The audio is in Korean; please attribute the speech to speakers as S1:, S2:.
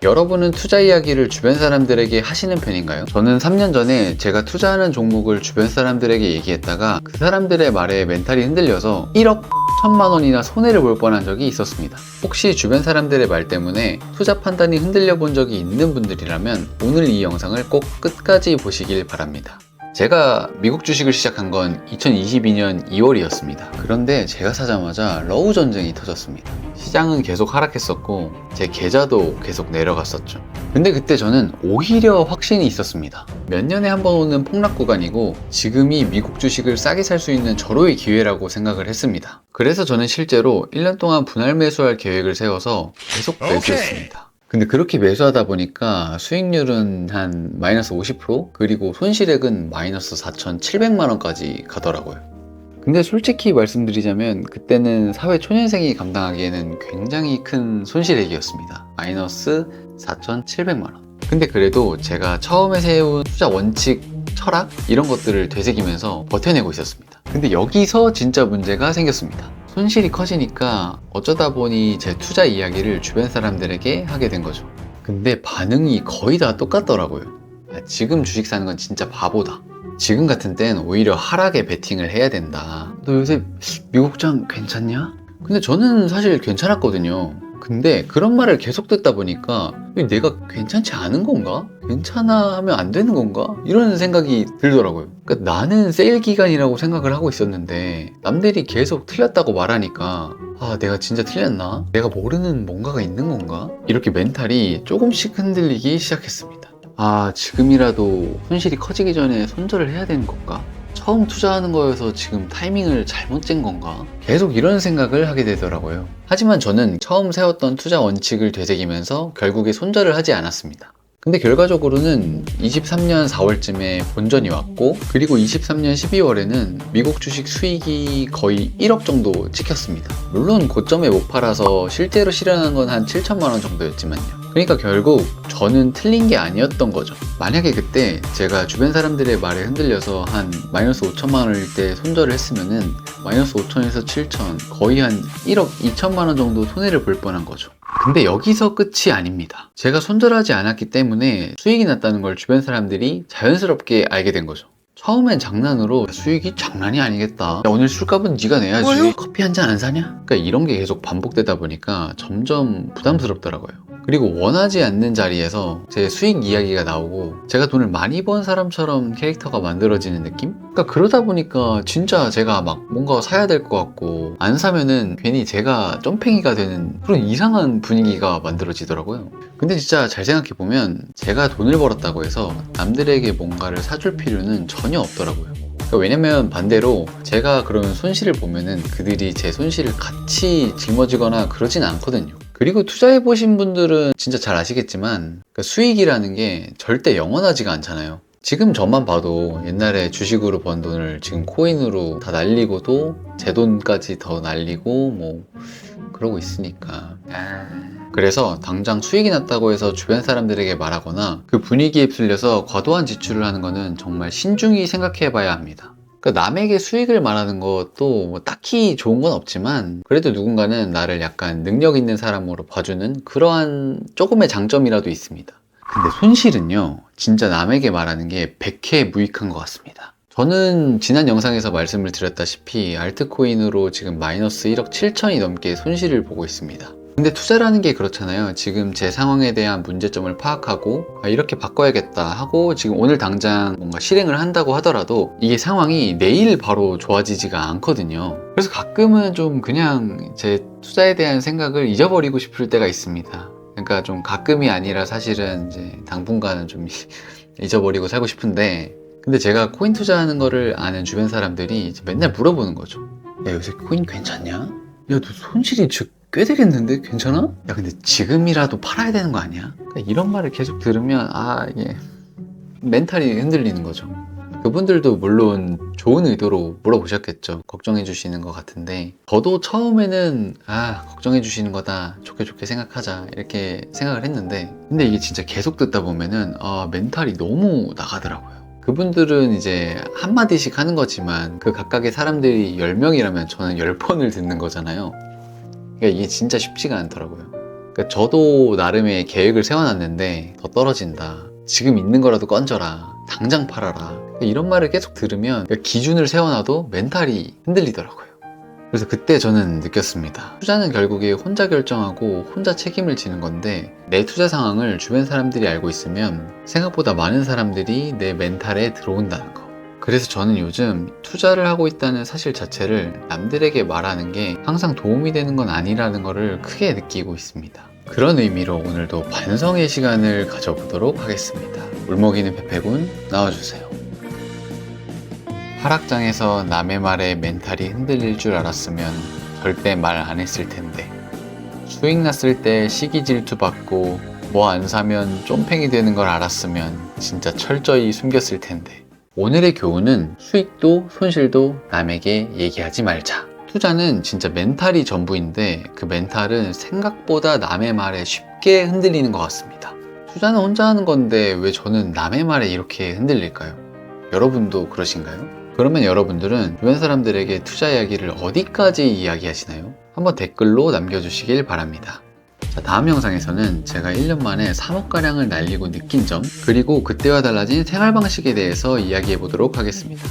S1: 여러분은 투자 이야기를 주변 사람들에게 하시는 편인가요? 저는 3년 전에 제가 투자하는 종목을 주변 사람들에게 얘기했다가 그 사람들의 말에 멘탈이 흔들려서 1억 1천만 원이나 손해를 볼 뻔한 적이 있었습니다. 혹시 주변 사람들의 말 때문에 투자 판단이 흔들려 본 적이 있는 분들이라면 오늘 이 영상을 꼭 끝까지 보시길 바랍니다. 제가 미국 주식을 시작한 건 2022년 2월이었습니다. 그런데 제가 사자마자 러우 전쟁이 터졌습니다. 시장은 계속 하락했었고 제 계좌도 계속 내려갔었죠. 근데 그때 저는 오히려 확신이 있었습니다. 몇 년에 한 번 오는 폭락 구간이고 지금이 미국 주식을 싸게 살 수 있는 절호의 기회라고 생각을 했습니다. 그래서 저는 실제로 1년 동안 분할 매수할 계획을 세워서 계속 매수했습니다. 근데 그렇게 매수하다 보니까 수익률은 한 마이너스 50% 그리고 손실액은 마이너스 4,700만 원까지 가더라고요. 근데 솔직히 말씀드리자면 그때는 사회 초년생이 감당하기에는 굉장히 큰 손실액이었습니다. 마이너스 4,700만 원. 근데 그래도 제가 처음에 세운 투자 원칙, 철학 이런 것들을 되새기면서 버텨내고 있었습니다. 근데 여기서 진짜 문제가 생겼습니다. 손실이 커지니까 어쩌다 보니 제 투자 이야기를 주변 사람들에게 하게 된 거죠. 근데 반응이 거의 다 똑같더라고요. 지금 주식 사는 건 진짜 바보다. 지금 같은 땐 오히려 하락에 베팅을 해야 된다. 너 요새 미국장 괜찮냐? 근데 저는 사실 괜찮았거든요. 근데 그런 말을 계속 듣다 보니까 내가 괜찮지 않은 건가? 괜찮아 하면 안 되는 건가? 이런 생각이 들더라고요. 그러니까 나는 세일 기간이라고 생각을 하고 있었는데 남들이 계속 틀렸다고 말하니까 내가 진짜 틀렸나? 내가 모르는 뭔가가 있는 건가? 이렇게 멘탈이 조금씩 흔들리기 시작했습니다. 지금이라도 손실이 커지기 전에 손절을 해야 되는 건가? 처음 투자하는 거여서 지금 타이밍을 잘못 잰 건가? 계속 이런 생각을 하게 되더라고요. 하지만 저는 처음 세웠던 투자 원칙을 되새기면서 결국에 손절을 하지 않았습니다. 근데 결과적으로는 23년 4월쯤에 본전이 왔고 그리고 23년 12월에는 미국 주식 수익이 거의 1억 정도 찍혔습니다. 물론 고점에 못 팔아서 실제로 실현한 건 한 7천만 원 정도였지만요. 그러니까 결국 저는 틀린 게 아니었던 거죠. 만약에 그때 제가 주변 사람들의 말에 흔들려서 한 마이너스 5천만 원일 때 손절을 했으면은 마이너스 5천에서 7천 거의 한 1억 2천만 원 정도 손해를 볼 뻔한 거죠. 근데 여기서 끝이 아닙니다. 제가 손절하지 않았기 때문에 수익이 났다는 걸 주변 사람들이 자연스럽게 알게 된 거죠. 처음엔 장난으로 수익이 장난이 아니겠다. 오늘 술값은 네가 내야지. 뭐요? 커피 한 잔 안 사냐? 그러니까 이런 게 계속 반복되다 보니까 점점 부담스럽더라고요. 그리고 원하지 않는 자리에서 제 수익 이야기가 나오고 제가 돈을 많이 번 사람처럼 캐릭터가 만들어지는 느낌? 그러니까 그러다 보니까 진짜 제가 막 뭔가 사야 될 것 같고 안 사면은 괜히 제가 쫌팽이가 되는 그런 이상한 분위기가 만들어지더라고요. 근데 진짜 잘 생각해보면 제가 돈을 벌었다고 해서 남들에게 뭔가를 사줄 필요는 전혀 없더라고요. 왜냐면 반대로 제가 그런 손실을 보면은 그들이 제 손실을 같이 짊어지거나 그러진 않거든요. 그리고 투자해보신 분들은 진짜 잘 아시겠지만 수익이라는 게 절대 영원하지가 않잖아요. 지금 저만 봐도 옛날에 주식으로 번 돈을 지금 코인으로 다 날리고도 제 돈까지 더 날리고 뭐 그러고 있으니까 그래서 당장 수익이 났다고 해서 주변 사람들에게 말하거나 그 분위기에 풀려서 과도한 지출을 하는 거는 정말 신중히 생각해 봐야 합니다. 그러니까 남에게 수익을 말하는 것도 뭐 딱히 좋은 건 없지만 그래도 누군가는 나를 약간 능력 있는 사람으로 봐주는 그러한 조금의 장점이라도 있습니다. 근데 손실은요 진짜 남에게 말하는 게 백해무익한 것 같습니다. 저는 지난 영상에서 말씀을 드렸다시피 알트코인으로 지금 마이너스 1억 7천이 넘게 손실을 보고 있습니다. 근데 투자라는 게 그렇잖아요. 지금 제 상황에 대한 문제점을 파악하고 이렇게 바꿔야겠다 하고 지금 오늘 당장 뭔가 실행을 한다고 하더라도 이게 상황이 내일 바로 좋아지지가 않거든요. 그래서 가끔은 좀 그냥 제 투자에 대한 생각을 잊어버리고 싶을 때가 있습니다. 그러니까 좀 가끔이 아니라 사실은 이제 당분간은 좀 잊어버리고 살고 싶은데 근데 제가 코인 투자하는 거를 아는 주변 사람들이 이제 맨날 물어보는 거죠. 야 요새 코인 괜찮냐? 야 너 손실이 꽤 되겠는데 괜찮아? 야 근데 지금이라도 팔아야 되는 거 아니야? 그러니까 이런 말을 계속 들으면 이게 멘탈이 흔들리는 거죠. 그분들도 물론 좋은 의도로 물어보셨겠죠. 걱정해 주시는 것 같은데 저도 처음에는 걱정해 주시는 거다 좋게 좋게 생각하자 이렇게 생각을 했는데 근데 이게 진짜 계속 듣다 보면은 멘탈이 너무 나가더라고요. 그분들은 이제 한마디씩 하는 거지만 그 각각의 사람들이 10명이라면 저는 10번을 듣는 거잖아요. 그러니까 이게 진짜 쉽지가 않더라고요. 그러니까 그러니까 저도 나름의 계획을 세워놨는데 더 떨어진다. 지금 있는 거라도 건져라. 당장 팔아라. 이런 말을 계속 들으면 기준을 세워놔도 멘탈이 흔들리더라고요. 그래서 그때 저는 느꼈습니다. 투자는 결국에 혼자 결정하고 혼자 책임을 지는 건데 내 투자 상황을 주변 사람들이 알고 있으면 생각보다 많은 사람들이 내 멘탈에 들어온다는 거. 그래서 저는 요즘 투자를 하고 있다는 사실 자체를 남들에게 말하는 게 항상 도움이 되는 건 아니라는 거를 크게 느끼고 있습니다. 그런 의미로 오늘도 반성의 시간을 가져보도록 하겠습니다. 울먹이는 페페군 나와주세요. 하락장에서 남의 말에 멘탈이 흔들릴 줄 알았으면 절대 말 안 했을 텐데, 수익 났을 때 시기 질투 받고 뭐 안 사면 쫌팽이 되는 걸 알았으면 진짜 철저히 숨겼을 텐데. 오늘의 교훈은 수익도 손실도 남에게 얘기하지 말자. 투자는 진짜 멘탈이 전부인데 그 멘탈은 생각보다 남의 말에 쉽게 흔들리는 것 같습니다. 투자는 혼자 하는 건데 왜 저는 남의 말에 이렇게 흔들릴까요? 여러분도 그러신가요? 그러면 여러분들은 주변 사람들에게 투자 이야기를 어디까지 이야기하시나요? 한번 댓글로 남겨주시길 바랍니다. 자, 다음 영상에서는 제가 1년 만에 3억가량을 날리고 느낀 점, 그리고 그때와 달라진 생활 방식에 대해서 이야기해 보도록 하겠습니다.